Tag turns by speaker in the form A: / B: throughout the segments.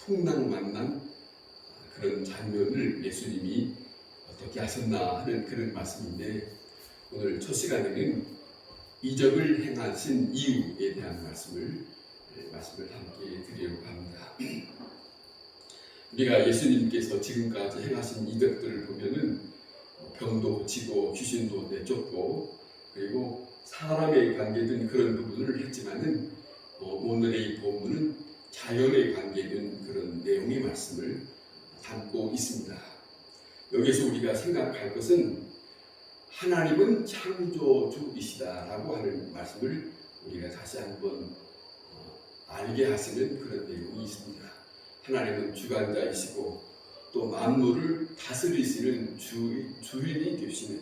A: 풍랑만난 그런 장면을 예수님이 어떻게 하셨나 하는 그런 말씀인데, 오늘 첫 시간에는 이적을 행하신 이유에 대한 말씀을 함께 드리려고 합니다. 우리가 예수님께서 지금까지 행하신 이적들을 보면은 병도 고치고 귀신도 내쫓고 그리고 사람의 관계된 그런 부분을 했지만은 오늘의 이 본문은 자연에 관계된 그런 내용의 말씀을 담고 있습니다. 여기서 우리가 생각할 것은 하나님은 창조주이시다라고 하는 말씀을 우리가 다시 한번 알게 하시는 그런 내용이 있습니다. 하나님은 주관자이시고 또 만물을 다스리시는 주인이 되시는,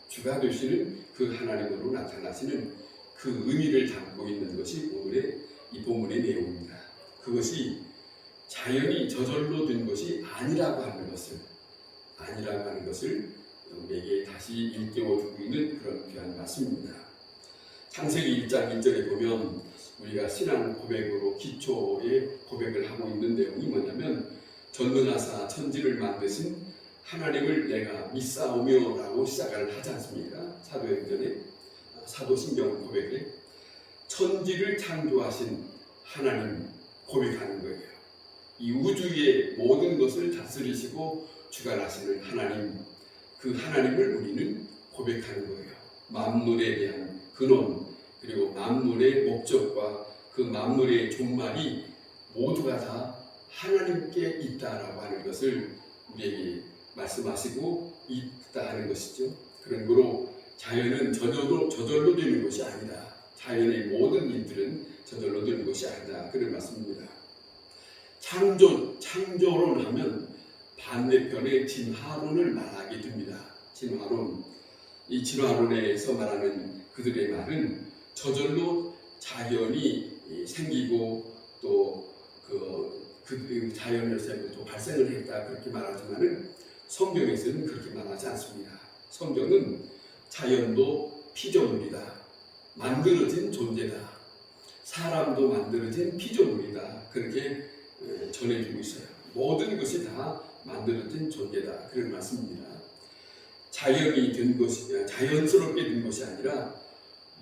A: 주가 되시는 그 하나님으로 나타나시는 그 의미를 담고 있는 것이 오늘의 이 본문의 내용입니다. 그것이 자연이 저절로 된 것이 아니라고 하는 것을 우리에게 다시 일깨워주고 있는 그런 귀한 말씀입니다. 창세기 1장 1절에 보면 우리가 신앙 고백으로 기초의 고백을 하고 있는 내용이 뭐냐면, 전능하사 천지를 만드신 하나님을 내가 믿사오며 라고 시작을 하지 않습니까? 사도행전에, 사도신경 고백에 천지를 창조하신 하나님 고백하는 거예요. 이 우주의 모든 것을 다스리시고 주관하시는 하나님, 그 하나님을 우리는 고백하는 거예요. 만물에 대한 근원, 그리고 만물의 목적과 그 만물의 종말이 모두가 다 하나님께 있다라고 하는 것을 우리에게 말씀하시고 있다 하는 것이죠. 그런 거로 자연은 저절로 되는 것이 아니다. 자연의 모든 일들은 저절로 되는 것이 아니다. 그런 말씀입니다. 창조론 하면 반대편의 진화론을 말하게 됩니다. 진화론. 이 진화론에서 말하는 그들의 말은 저절로 자연이 생기고 또 그 자연에서 또 발생을 했다 그렇게 말하지만은 성경에서는 그렇게 말하지 않습니다. 성경은 자연도 피조물이다. 만들어진 존재다. 사람도 만들어진 피조물이다. 그렇게 전해주고 있어요. 모든 것이 다 만들어진 존재다. 그런 말씀입니다. 자연이 된 것이, 자연스럽게 된 것이 아니라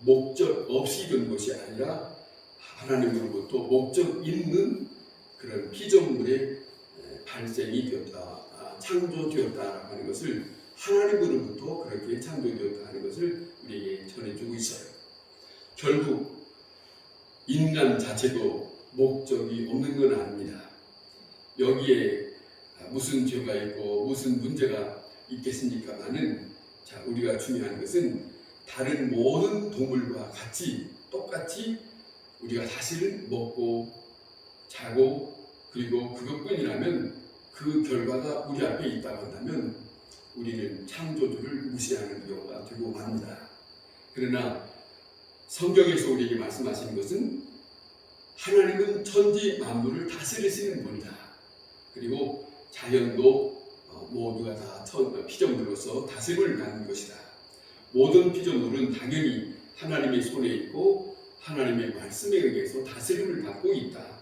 A: 목적 없이 된 것이 아니라 하나님으로부터 목적 있는 그런 피조물의 발생이 되었다, 창조되었다라고 하는 것을, 하나님으로부터 그렇게 창조되었다 하는 것을 우리에게 전해주고 있어요. 결국 인간 자체도 목적이 없는 건 아닙니다. 여기에 무슨 죄가 있고 무슨 문제가 있겠습니까마는, 자, 우리가 중요한 것은 다른 모든 동물과 똑같이 우리가 사실은 먹고 자고 그리고 그것뿐이라면 그 결과가 우리 앞에 있다고 한다면 우리는 창조주를 무시하는 경우가 되고 맙니다. 그러나 성경에서 우리에게 말씀하시는 것은 하나님은 천지 만물을 다스리시는 분이다. 그리고 자연도 모두가 다 피조물로서 다스림을 받는 것이다. 모든 피조물은 당연히 하나님의 손에 있고 하나님의 말씀에 의해서 다스림을 받고 있다.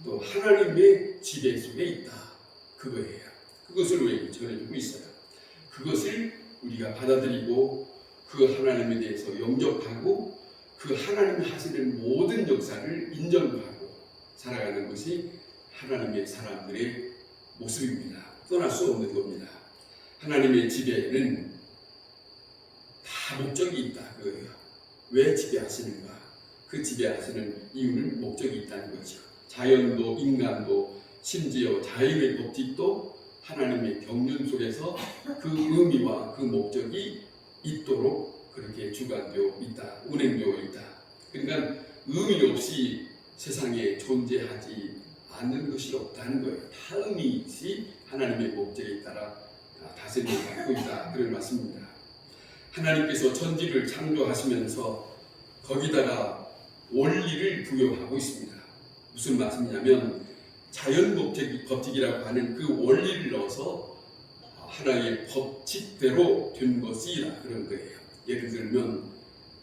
A: 또 하나님의 지배 속에 있다. 그거예요. 그것을 우리에게 전해주고 있어요. 그것을 우리가 받아들이고 그 하나님에 대해서 영접하고 그 하나님이 하시는 모든 역사를 인정하고 살아가는 것이 하나님의 사람들의 모습입니다. 떠날 수 없는 겁니다. 하나님의 지배는 다 목적이 있다. 그거예요. 왜 지배하시는가? 그 지배하시는 이유는 목적이 있다는 거죠. 자연도 인간도 심지어 자연의 법칙도 하나님의 경륜 속에서 그 의미와 그 목적이 있도록 그렇게 주관되어 있다. 운행되어 있다. 그러니까 의미 없이 세상에 존재하지 않는 것이 없다는 거예요. 다 의미 있이 하나님의 목적에 따라 다스림을 받고 있다. 그런 말씀입니다. 하나님께서 천지를 창조하시면서 거기다가 원리를 부여하고 있습니다. 무슨 말씀이냐면 자연 법칙이라고 하는 그 원리를 넣어서 하나의 법칙대로 된 것이라 그런 거예요. 예를 들면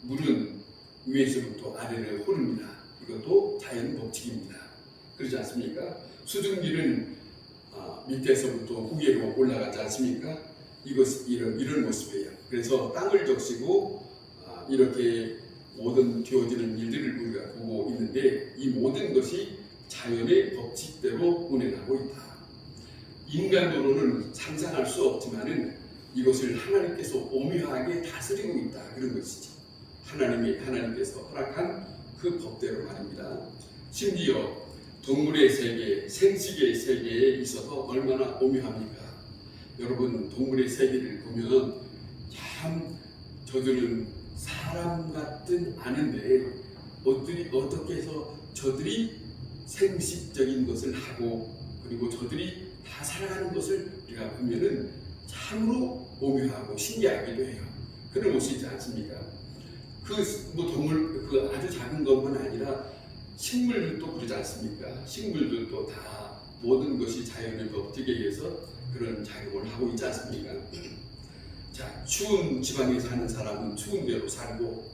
A: 물은 위에서부터 아래를 흐릅니다. 이것도 자연 법칙입니다. 그렇지 않습니까? 수증기는 밑에서부터 위로 올라가지 않습니까? 이런 모습이에요. 그래서 땅을 적시고 이렇게 모든 되어지는 일들을 우리가 보고 있는데 이 모든 것이 자연의 법칙대로 운행하고 있다. 인간으로는 상상할 수 없지만은 이것을 하나님께서 오묘하게 다스리고 있다. 그런 것이죠. 하나님께서 허락한 그 법대로 말입니다. 심지어 동물의 세계, 생식의 세계에 있어서 얼마나 오묘합니까? 여러분, 동물의 세계를 보면 참 저들은 사람 같진 않은데 어떻게 해서 저들이 생식적인 것을 하고 그리고 저들이 다 살아가는 것을 우리가 보면은 참으로 오묘하고 신기하기도 해요. 그런 모습이 있지 않습니까? 동물 아주 작은 것만 아니라 식물들도 그러지 않습니까? 식물들도 다 모든 것이 자연의 법칙에 의해서 그런 작용을 하고 있지 않습니까? 자, 추운 지방에 사는 사람은 추운 대로 살고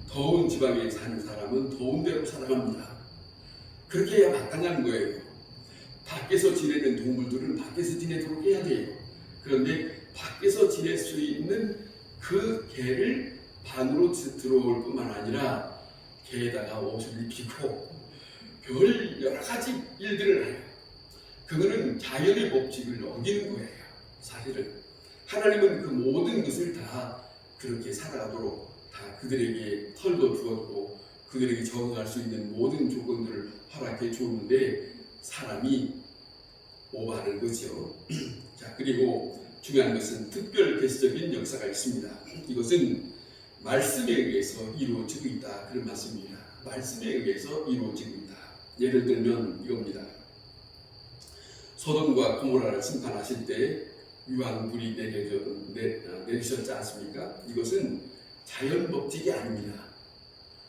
A: 더운 지방에 사는 사람은 더운 대로 살아갑니다. 그렇게 해야 마땅한 거예요. 밖에서 지내는 동물들은 밖에서 지내도록 해야 돼요. 그런데 밖에서 지낼 수 있는 그 개를 방으로 들어올 뿐만 아니라 개에다가 옷을 입히고 별 여러 가지 일들을 해요. 그거는 자연의 법칙을 어기는 거예요. 사실은 하나님은 그 모든 것을 다 그렇게 살아가도록 다 그들에게 털도 주었고 그들에게 적응할 수 있는 모든 조건들을 허락해 주었는데 사람이 오버하는 거죠. 자, 그리고 중요한 것은 특별 계시적인 역사가 있습니다. 이것은 말씀에 의해서 이루어지고 있다. 그런 말씀입니다. 말씀에 의해서 이루어지고 있다. 예를 들면 이겁니다. 소돔과 고모라를 심판하실 때 유황불이 내리셨지 않습니까? 이것은 자연 법칙이 아닙니다.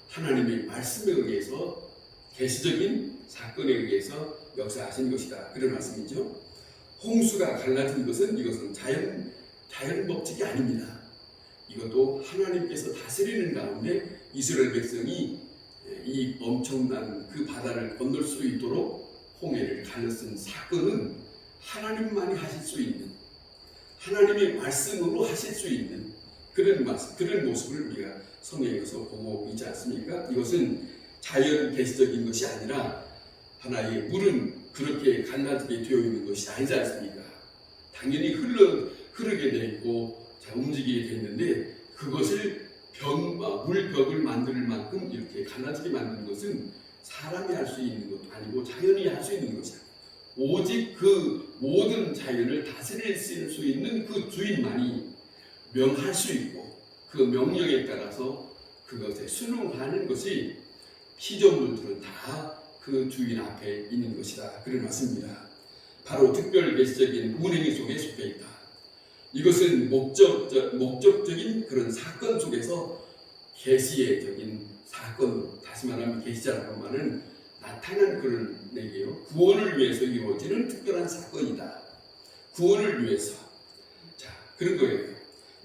A: 하나님의 말씀에 의해서 계시적인 사건에 의해서 역사하신 것이다. 그런 말씀이죠. 홍수가 갈라진 이것은 자연 법칙이 아닙니다. 이것도 하나님께서 다스리는 가운데 이스라엘 백성이 이 엄청난 그 바다를 건널 수 있도록 홍해를 갈라쓴 사건은 하나님만이 하실 수 있는 하나님의 말씀으로 하실 수 있는 그런 모습을 우리가 성경에서 보고 있지 않습니까? 이것은 자연 계시적인 것이 아니라 하나의 물은 그렇게 갈라지게 되어 있는 것이 아니지 않습니까? 당연히 흐르게 돼 있고 움직이게 됐는데 그것을 물벽을 만들 만큼 이렇게 갈라지게 만드는 것은 사람이 할 수 있는 것도 아니고 자연이 할 수 있는 것이야. 오직 그 모든 자연을 다스릴 수 있는 그 주인만이 명할 수 있고 그 명령에 따라서 그것에 순응하는 것이 피조물들은 다 그 주인 앞에 있는 것이다. 그런 말씀입니다. 바로 특별 계시적인 운행 속에 속해 있다. 이것은 목적적인 그런 사건 속에서 계시적인 사건, 다시 말하면 계시자라고 하면 나타난 그런 얘기예요. 구원을 위해서 이루어지는 특별한 사건이다. 구원을 위해서. 자, 그런 거예요.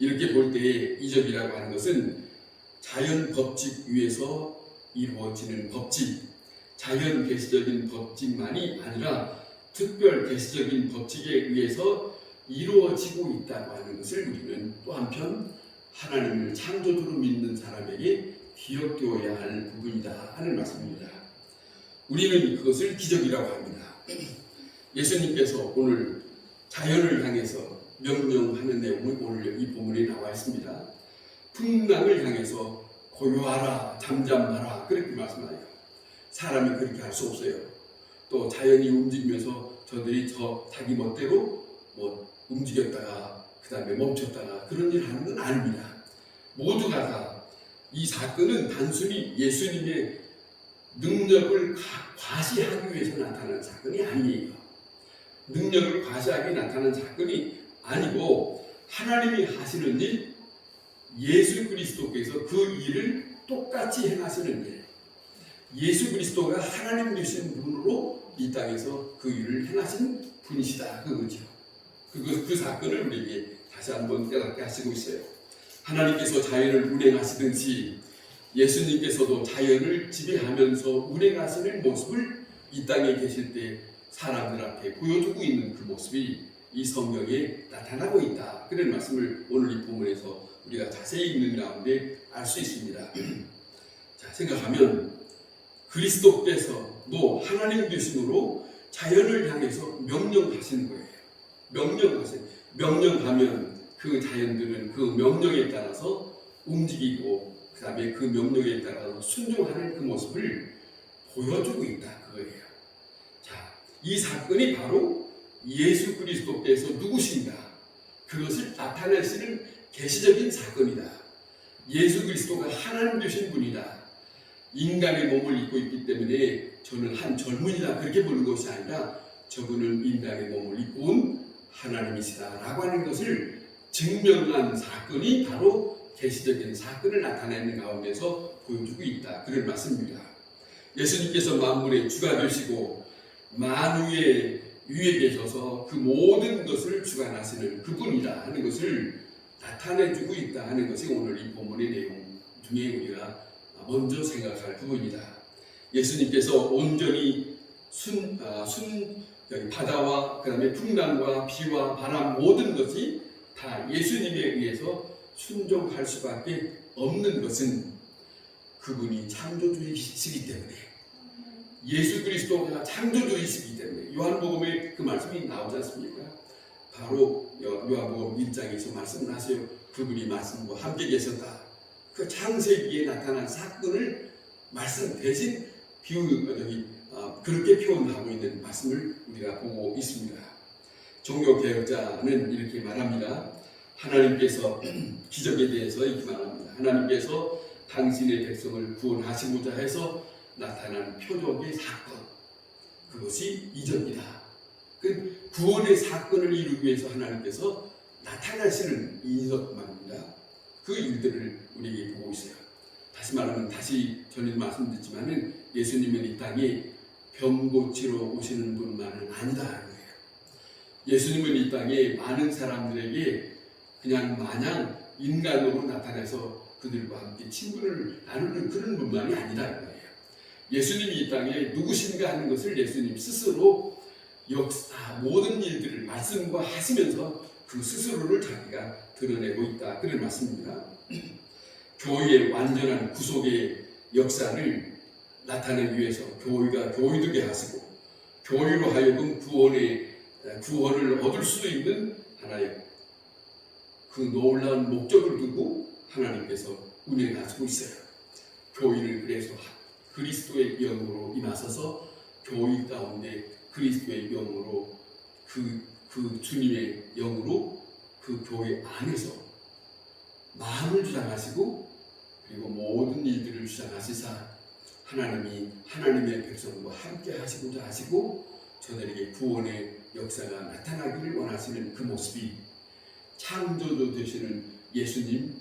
A: 이렇게 볼 때에 이적이라고 하는 것은 자연 법칙 위에서 이루어지는 법칙, 자연 계시적인 법칙만이 아니라 특별 계시적인 법칙에 의해서 이루어지고 있다고 하는 것을 우리는 또 한편 하나님을 창조주로 믿는 사람에게 기억되어야 할 부분이다 하는 말씀입니다. 우리는 그것을 기적이라고 합니다. 예수님께서 오늘 자연을 향해서 명령하는 내용은 오늘 이 본문에 나와 있습니다. 풍랑을 향해서 고요하라, 잠잠하라 그렇게 말씀하여요. 사람이 그렇게 할 수 없어요. 또 자연이 움직이면서 저들이 자기 멋대로 움직였다가 그 다음에 멈췄다가 그런 일을 하는 건 아닙니다. 모두가 다 이 사건은 단순히 예수님의 능력을 과시하기 위해서 나타난 사건이 아니에요. 능력을 과시하게 나타난 사건이 아니고 하나님이 하시는 일, 예수 그리스도께서 그 일을 똑같이 행하시는 일, 예수 그리스도가 하나님 되신 분으로 이 땅에서 그 일을 행하신 분이시다 그거죠. 그 사건을 우리에게 다시 한번 깨닫게 하시고 있어요. 하나님께서 자연을 운행하시듯이 예수님께서도 자연을 지배하면서 운행하시는 모습을 이 땅에 계실 때 사람들 앞에 보여주고 있는 그 모습이 이 성경에 나타나고 있다. 그런 말씀을 오늘 이 본문에서 우리가 자세히 읽는 가운데 알 수 있습니다. 자, 생각하면 그리스도께서도 하나님 되심으로 자연을 향해서 명령하시는 거예요. 명령하면 그 자연들은 그 명령에 따라서 움직이고 그 다음에 그 명령에 따라서 순종하는 그 모습을 보여주고 있다. 그거예요. 자, 이 사건이 바로 예수 그리스도께서 누구신가? 그것을 나타내시는 계시적인 사건이다. 예수 그리스도가 하나님 되신 분이다. 인간의 몸을 입고 있기 때문에 저는 한 젊은이다 그렇게 부르는 것이 아니라 저분은 인간의 몸을 입고 온 하나님이시다라고 하는 것을 증명한 사건이 바로 계시적인 사건을 나타내는 가운데서 보여주고 있다. 그런 말씀입니다. 예수님께서 만물의 주가 되시고 만유의 위에 계셔서 그 모든 것을 주관하시는 그분이다 하는 것을 나타내주고 있다 하는 것이 오늘 이 본문의 내용 중에 우리가 먼저 생각할 부분이다. 예수님께서 온전히 바다와 그 다음에 풍랑과 비와 바람 모든 것이 다 예수님에 의해서 순종할 수밖에 없는 것은 그분이 창조주이시기 때문에, 예수 그리스도가 창조주이시기 때문에 요한복음에 그 말씀이 나오지 않습니까? 바로 요한복음 1장에서 말씀을 하세요. 그분이 말씀과 함께 계셨다. 그 창세기에 나타난 사건을 말씀 대신 그렇게 표현하고 있는 말씀을 우리가 보고 있습니다. 종교개혁자는 이렇게 말합니다. 하나님께서 기적에 대해서 이렇게 말합니다. 하나님께서 당신의 백성을 구원하시고자 해서 나타난 표적의 사건, 그것이 이적이다. 그 구원의 사건을 이루기 위해서 하나님께서 나타나시는 이적만입니다. 그 일들을 우리에게 보고 있어요. 다시 말하면 다시 전에 말씀드렸지만은 예수님은 이 땅에 병 고치러 오시는 분만은 아니다 거예요. 예수님은 이 땅에 많은 사람들에게 그냥 마냥 인간으로 나타나서 그들과 함께 친분을 나누는 그런 분만이 아니다 거예요. 예수님이 이 땅에 누구신가 하는 것을 예수님 스스로 역사 모든 일들을 말씀과 하시면서 그 스스로를 자기가 드러내고 있다. 그런 말씀입니다. 교회의 완전한 구속의 역사를 나타내기 위해서 교회가 교회되게 하시고 교회로 하여금 구원을 얻을 수 있는 하나의 그 놀라운 목적을 두고 하나님께서 운행하시고 있어요. 교회를 그래서 그리스도의 영으로 임하셔서 교회 가운데 그리스도의 영으로 그 주님의 영으로 그 교회 안에서 마음을 주장하시고 그리고 모든 일들을 주장하시사 하나님이 하나님의 백성과 함께 하시고자 하시고 저들에게 구원의 역사가 나타나기를 원하시는 그 모습이 창조주 되시는 예수님,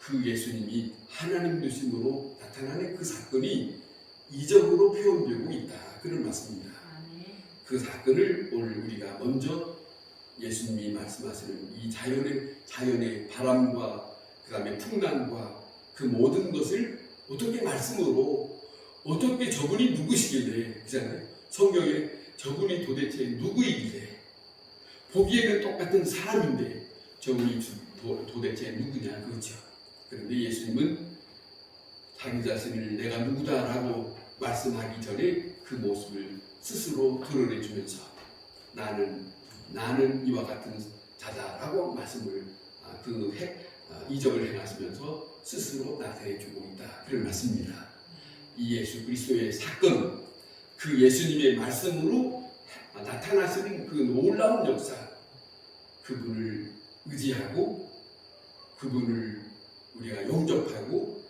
A: 그 예수님이 하나님 되심으로 나타나는 그 사건이 이적으로 표현되고 있다. 그런 말씀입니다. 그 사건을 오늘 우리가 먼저 예수님이 말씀하시는 이 자연의 바람과 그 다음에 풍랑과 그 모든 것을 어떻게 말씀으로 어떻게 저분이 누구시길래 그잖아요. 성경에 저분이 도대체 누구이길래 보기에는 똑같은 사람인데 저분이 도대체 누구냐 그렇죠. 그런데 예수님은 자기 자신을 내가 누구다라고 말씀하기 전에 그 모습을 스스로 드러내주면서 나는 이와 같은 자다라고 말씀을 이적을 행하시면서 스스로 나타내주고 있다. 그런 말씀입니다. 이 예수 그리스도의 사건, 그 예수님의 말씀으로 나타나시는 그 놀라운 역사, 그분을 의지하고 그분을 우리가 영접하고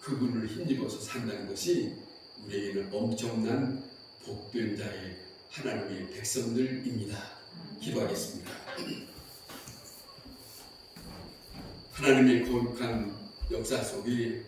A: 그분을 힘입어서 산다는 것이 우리에게는 엄청난 복된 자의 하나님의 백성들입니다. 기도하겠습니다. 하나님의 거룩한 역사 속에